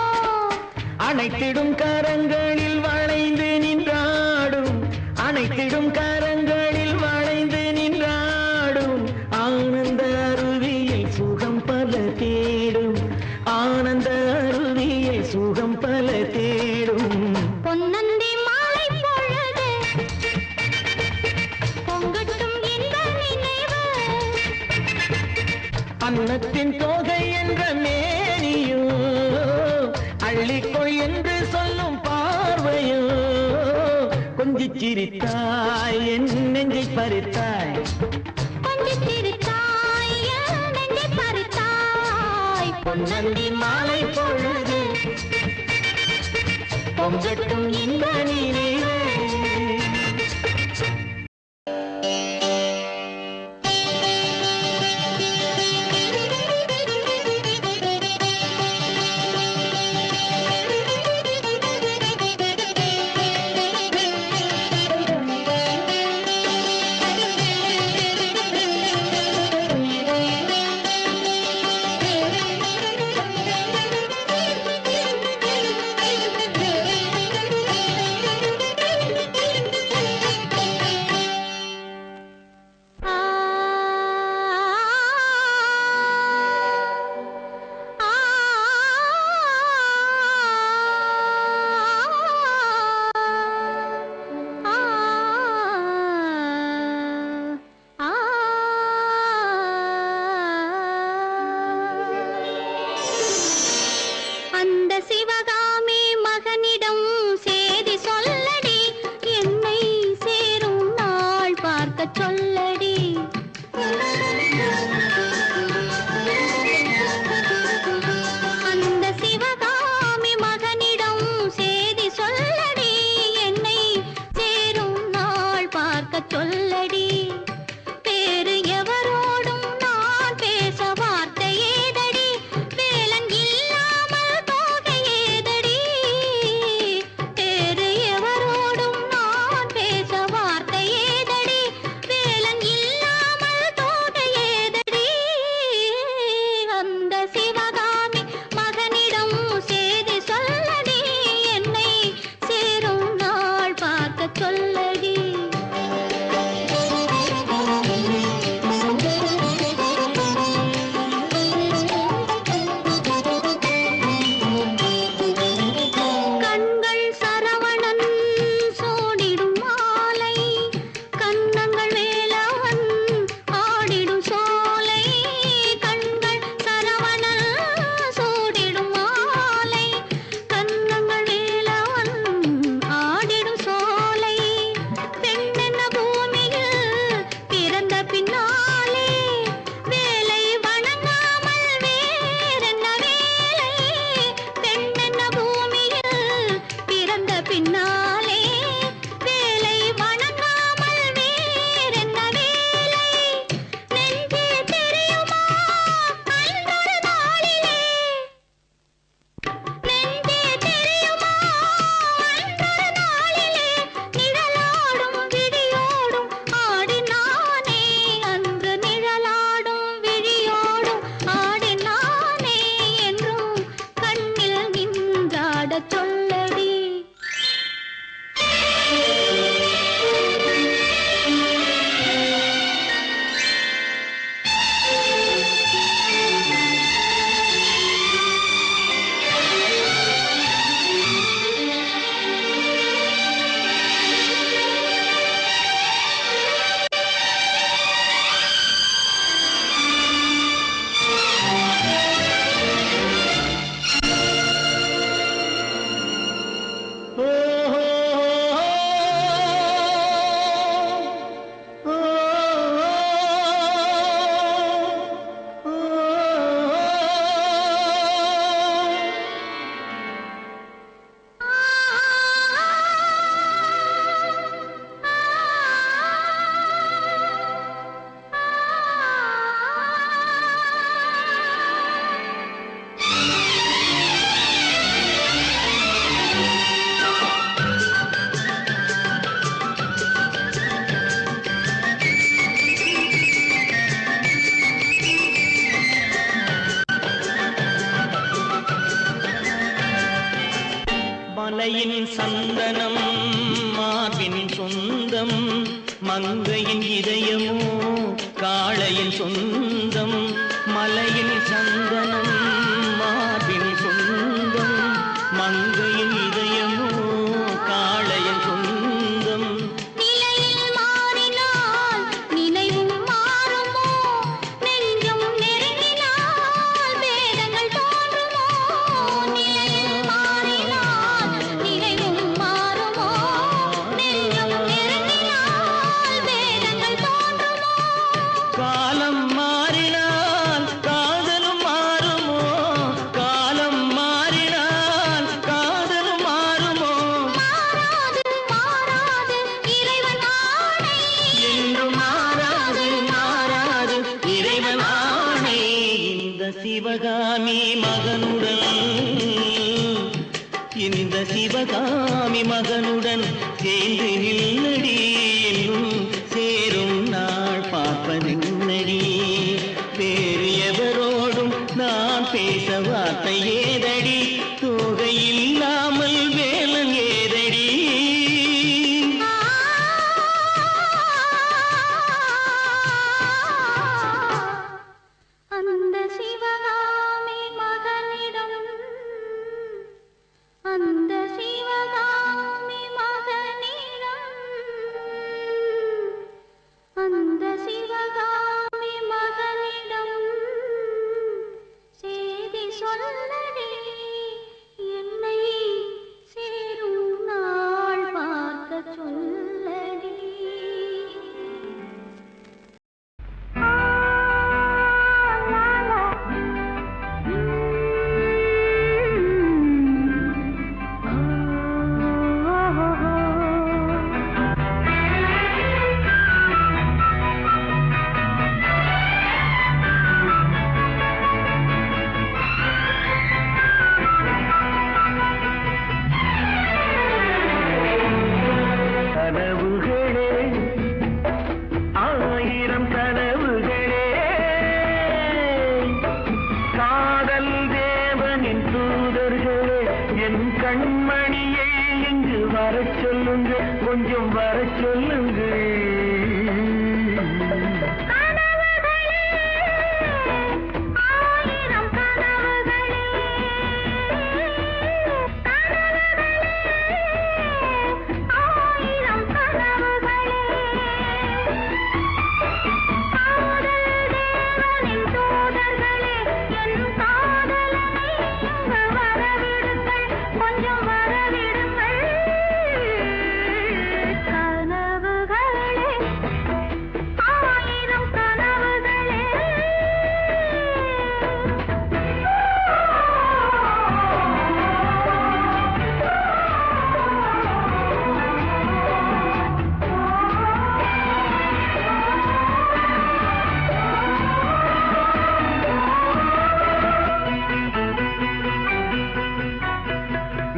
அனைத்திடும் கரங்களில் வளைந்து நின்றாடும், அனைத்திடும் கரங்களில் வளைந்து நின்றாடும். ஆனந்த அருவியில் சுகம் பல தேடும், ஆனந்த அருவியில் சுகம் பல தேடும். பொன்னந்தி மாலை பொழுது பொங்கட்டும் இன்ப நினைவு. அன்னத்தின் தோகை என்ற மேனியோ, அள்ளிக்கொள் என்று சொல்லும் பார்வையோ. கொஞ்சிச் சிரித்தாய் என் நெஞ்சை பறித்தாய், கொஞ்சிச் சிரித்தாய் என் நெஞ்சை பறித்தாய். பொன்னந்தி மாலை பொழுது பொங்கட்டும் இன்ப நினைவு. சொந்தம் மங்கையின் இதயமோ காளையின் சொந்தம் மலையின் சந்தனம் மார்பின் சொந்தம் மங்கையின் இதயமோ காளையின் சொந்தம் நிலையில் மாறினால் நினைவும் மாறுமோ நெஞ்சம் நெருங்கினால் வேதங்கள் தோன்றுமோ நிலையில் மாறினால் நினைவும் மாறுமோ நெஞ்சம் நெருங்கினால் வேதங்கள் தோன்றுமோ காலம் மாறினால் காதலும் மாறுமோ காலம் மாறினால் காதலும் மாறுமோ மாறாது மாறாது இறைவன் ஆணை என்றும் மாறாது மாறாது இறைவன் ஆணை இந்த சிவகாமி மகனுடன் இந்த சிவகாமி மகனுடன் சேர்ந்து நில்லடி என்னும் சேரும் நாள் பார்ப்பதென்னடி வேறு எவரோடும் நான் பேச வார்த்தை ஏதடி தோகை இல்லாமல் வேலன் ஏதடி அந்த சிவகாமி மகனிடம் அந்த சிவகாமி மகனிடம் அந்த சிவகாமி மகனிடம் செய்தி சொல்லடி என்னை சேரும் நாள் பார்க்க சொல்லடி கனவுகளே ஆயிரம் கனவுகளே காதல் தேவனின் தூதர்களே என் கண்மணியை இங்கு வரச் சொல்லுங்கள் கொஞ்சம் வரச் சொல்லுங்கள் ஆயிரம் கனவுகளே ஆயிரம் கனவுகளே காதல் தேவனின் தூதர்களே என் காதலனை இங்கு வரவிடுங்கள் கொஞ்சம் வரவிடுங்கள் கனவுகளே ஆயிரம் கனவுகளே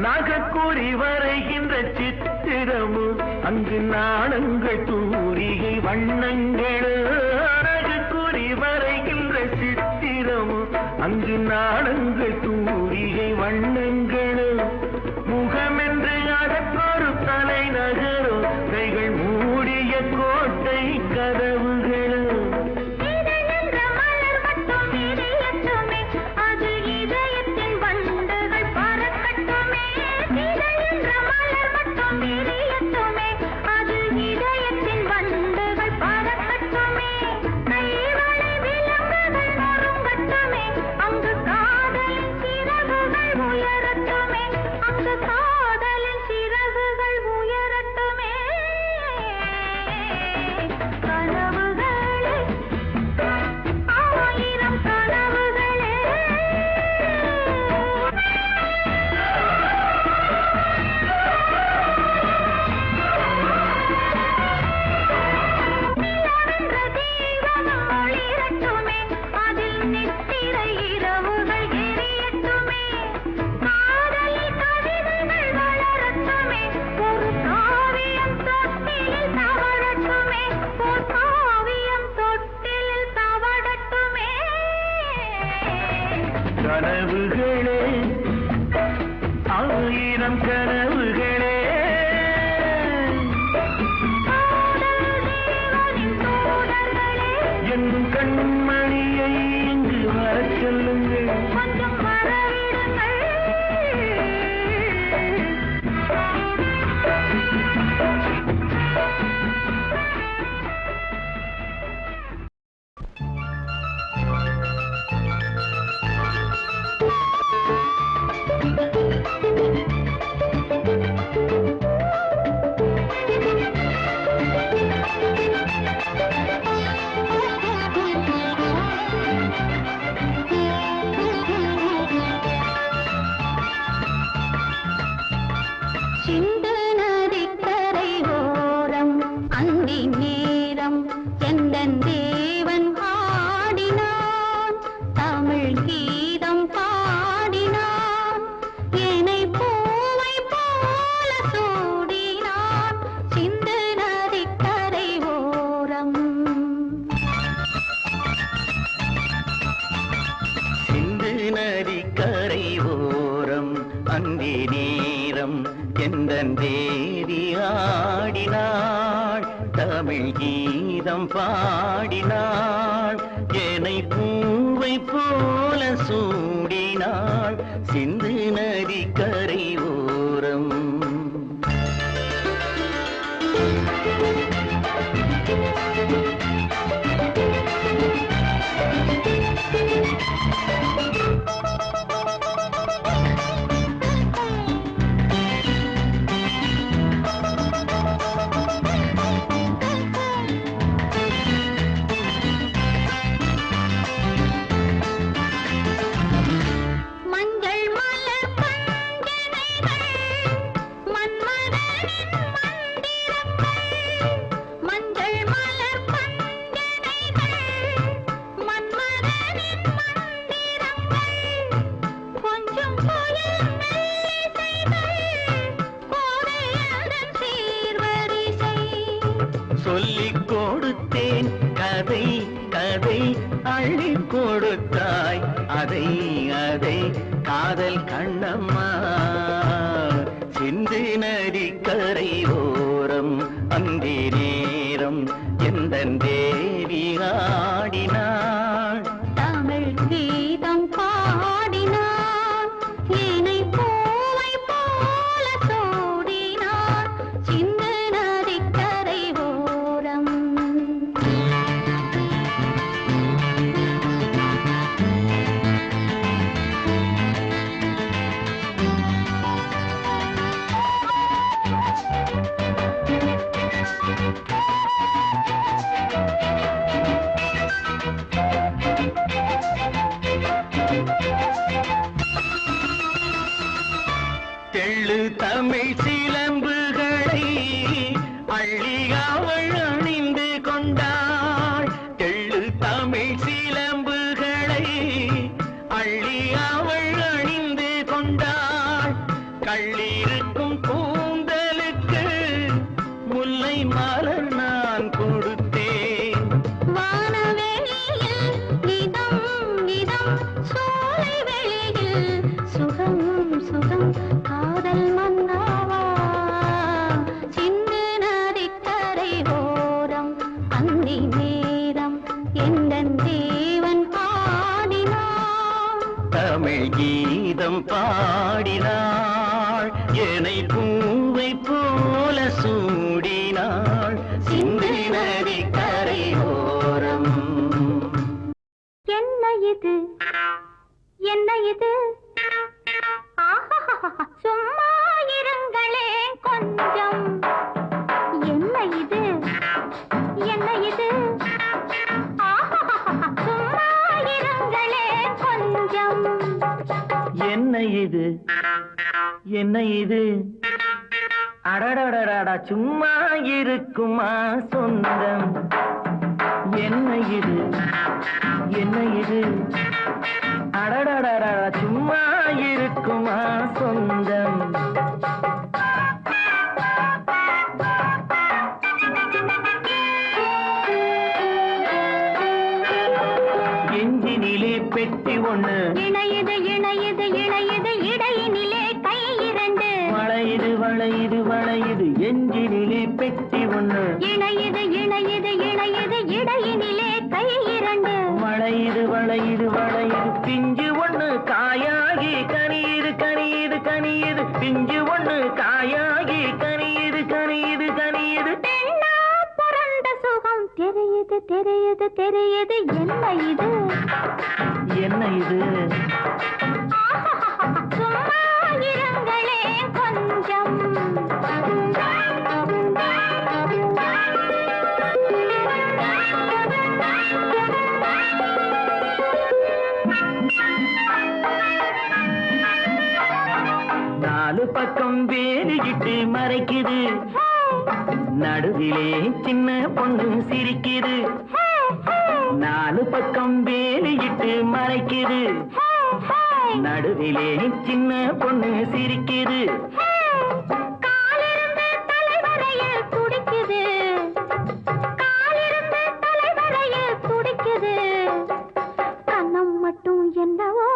நாகக்கூறி வரைகின்ற சித்திரமும் அங்கு நாணங்கள் தூரிகை வண்ணங்கள் நாகக்கூறி வரைகின்ற சித்திரமும் அங்கு நாணங்கள் தூரிகை வண்ணங்கள் முகமென்று அதற்கொரு தலைநகரும் கைகள் மூடிய கோட்டை கதவுகளும் இதழென்ற மலர் மட்டும் விரியட்டுமே அது இதயத்தின் வண்டுகள் பறக்கட்டுமே இதழென்ற மலர் மட்டும் விரியட்டுமே அது இதயத்தின் வண்டுகள் பறக்கட்டுமே கைவளை விலங்குகள் நொறுங்கட்டுமே அங்கு காதலின் சிறகுகள் உயரட்டுமே சொல்லுங்கள். கொஞ்சம் வரவிடுங்கள். சிந்து நதிக்கரை ஓரம் அந்தி நேரம் எந்தன் தேவன் ஆடினான், தமிழ் கீதம் பாடினான், என்னை பூவை போல சூடினான். சிந்து நதிக்கரை ஓரம். சிந்து நதிக்கரை ஓரம் அந்தி நேரம் எந்தன் தேவி ஆடினாள், தமிழ் கீதம் பாடினாள், என்னை பூவை போல சூடினாள். சிந்து நதிக்கரை ஓரம். மஞ்சள் மலர் பஞ்சனைகள் மன்மதனின் மந்திரங்கள். மஞ்சள் மலர் பஞ்சனைகள் மன்மதனின் மந்திரங்கள். கொஞ்சம் புயல் மெல்லிசைகள் கோதையதன் சீர்வரிசை. சொல்லிக் கொடுத்தேன் கதை கதை அள்ளி கொடுத்தாய் அதை அதை காதல் கண்ணம்மா. சிந்து நதிக்கரை ஓரம் அந்தி நேரம் எந்தன் தேவி ஆடினாள், தமிழ் கீதம் பாடினான், என்னை பூவை போல சூடினான். சிந்து நதிக்கரை ஓரம். தெள்ளு தமிழ் சிலம்புகளை அள்ளி அவள் அணிந்து கொண்டாள். தெள்ளு தமிழ் சிலம்புகளை அள்ளி அவள் அணிந்து கொண்டாள். கள்ளிருக்கும் கூந்தலுக்கு முல்லை மலர் நான் கொடுத்தேன். வானவெளியில் இதம் இதம் சோலை வெளியில் சுகம் சுகம் காதல் மன்னாவா. சிந்து நதிக்கரை ஓரம் அந்தி நேரம் எந்தன் தேவன் ஆடினான், தமிழ் கீதம் பாடினாள், என்னை பூவை போல சூடினாள். சிந்து நதிக்கரை ஓரம். என்ன இது என்ன இது? ஆஹா, சும்மா இருங்களே கொஞ்சம். என்ன இது என்ன இது? ஆஹா, சும்மா இருங்களே கொஞ்சம். என்ன இது என்ன இது? அடடடடா சும்மா இருக்குமா சொந்தம். என்ன இது என்ன இது? அடடடடா சும்மா இருக்குமா சொந்தம். எஞ்சினிலே பெட்டி ஒண்ணு இணையது இணையது இணையது இடையினிலே கை இரண்டு. வளையுது வளையுது வளையுது எஞ்சினிலே பெட்டி ஒண்ணு. இணையது இணையது இணையது இடையினிலே கை இரண்டு. வளையுது வளையுது வளையுது பின் தெரியுது தெரியுது என்ன இது என்ன இது சும்மா இருங்களே கொஞ்சம் நாலு பக்கம் வேலிக்கிட்டு மறைக்குது நடுவிலே சின்ன பொண்ணு சிரிக்குது நாலு பக்கம் வேலியிட்டு மறைக்குது நடுவிலே சின்ன பொண்ணு சிரிக்குது காலிருந்து தலைவரையில் துடிக்குது காலிருந்து தலைவரையில் துடிக்குது கண்ணம் மட்டும் என்னவோ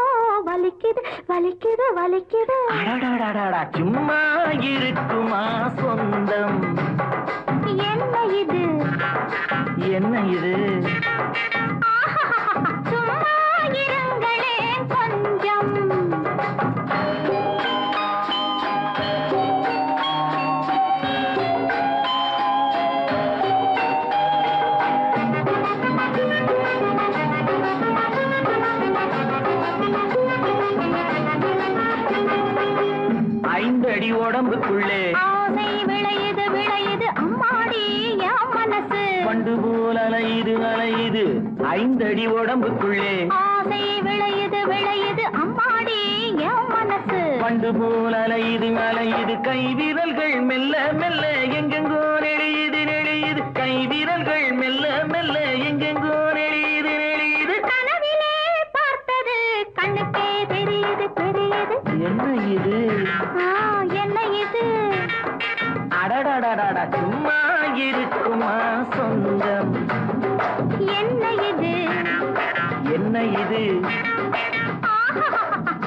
வலிக்குது வலிக்குது வலிக்குது அடடடடடா, சும்மா இருக்குமா சொந்தம் என்ன இது என்ன இது சும்மா இருங்களே கொஞ்சம் ஐந்தடி உடம்புக்குள்ளே ஆசை விளையுது விளையுது அம்மாடி என் மனசு பண்டு போல் அலையுது அலையுது ஐந்தடி உடம்புக்குள்ளே ஆசை விளையுது விளையுது அம்மாடி என் மனசு பண்டு போல் அலையுது அலையுது கை விரல்கள் மெல்ல மெல்ல எங்கெங்கோ நெளியுது நெளியுது கை விரல்கள் மெல்ல மெல்ல எங்கெங்கோ நெளியுது நெளியுது கனவிலே பார்த்தது கண்ணுக்கே தெரியுது தெரியுது என்ன இது என்ன இது அடடடடடா, சும்மா இருக்குமா சொந்தம் என்ன இது என்ன இது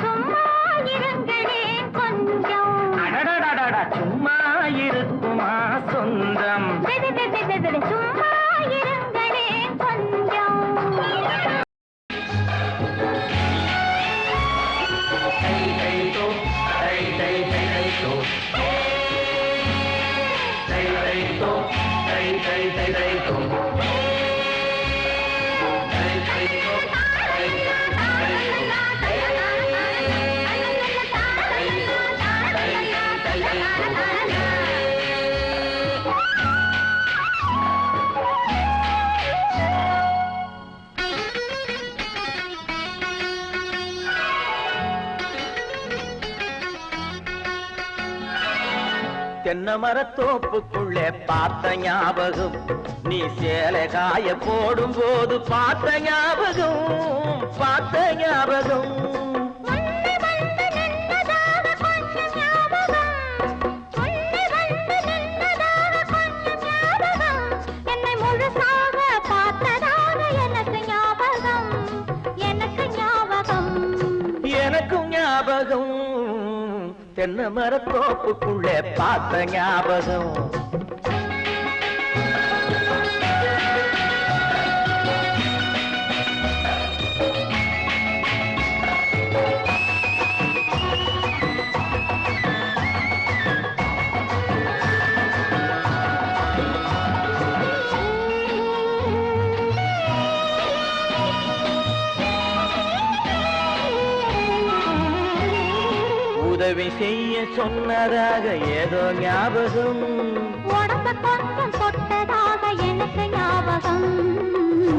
சும்மா இருங்களே கொஞ்சம் அடடடடடா, சும்மா இருக்குமா சொந்தம் சும்மா இருங்களே கொஞ்சம் தென்னை மரத்தோப்புக்குள்ளே பார்த்த ஞாபகம் நீ சேலை காய போடும் போது பார்த்த ஞாபகம் பார்த்த ஞாபகம் என்னை முழுசாக பார்த்ததாக எனக்கு ஞாபகம் எனக்கு ஞாபகம் எனக்கும் ஞாபகம் தென்னை மரத்தோப்புக்குள்ளே பார்த்த ஞாபகம் உதவி செய்ய சொன்னதாக ஏதோ ஞாபகம் உடம்ப கொஞ்சம் தொட்டதாக எனக்கு ஞாபகம்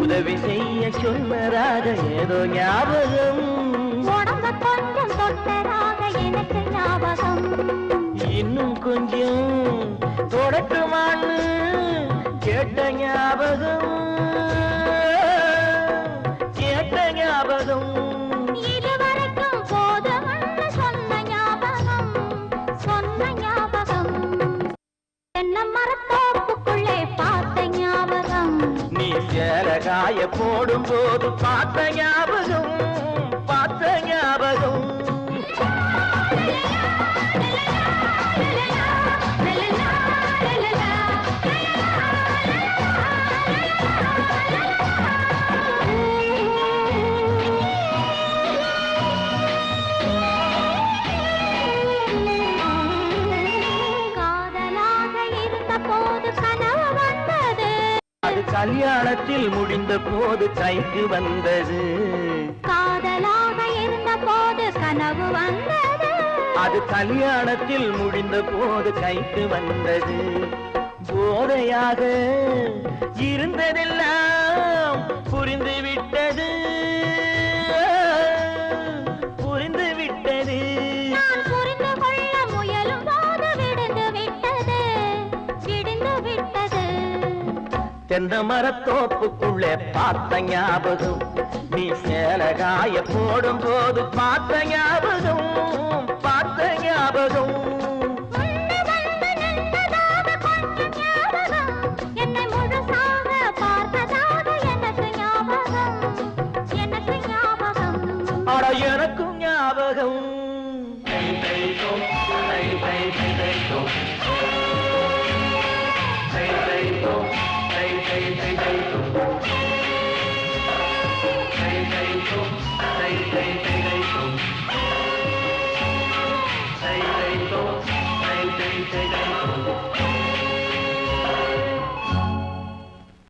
உதவி செய்ய சொன்னதாக ஏதோ ஞாபகம் உடம்ப கொஞ்சம் தொட்டதாக எனக்கு ஞாபகம் இன்னும் கொஞ்சம் தொடட்டுமான்னு கேட்ட ஞாபகம் கேட்ட ஞாபகம் இதுவரைக்கும் போதும்னு சொன்ன ஞாபகம் சொன்ன ஞாபகம் தென்னை மரத்தோப்புக்குள்ளே பார்த்த ஞாபகம் நீ சேலை காய போடும் போது பார்த்த ஞாபகம் பார்த்த ஞாபகம் கல்யாணத்தில் முடிந்த போது கைக்கு வந்தது. காதலாக இருந்த போது கனவு வந்தது. அது கல்யாணத்தில் முடிந்த போது கைக்கு வந்தது. போதையாக இருந்ததெல்லாம் புரிந்து விட்டது, புரிந்து விட்டது. நான் புரிந்து கொள்ள முயலும் போது விடுந்து விட்டது, விடுந்து விட்டது. தென்னை மரத்தோப்புக்குள்ளே பார்த்த ஞாபகம், நீ சேலகாய போடும் போது பார்த்த ஞாபகம், பார்த்த ஞாபகம். முன்னே வந்து நின்றதாக கொஞ்சம் ஞாபகம், என்னை முழுசாக பார்த்ததாக எனக்கு ஞாபகம், எனக்கு ஞாபகம். ஆனா எனக்கு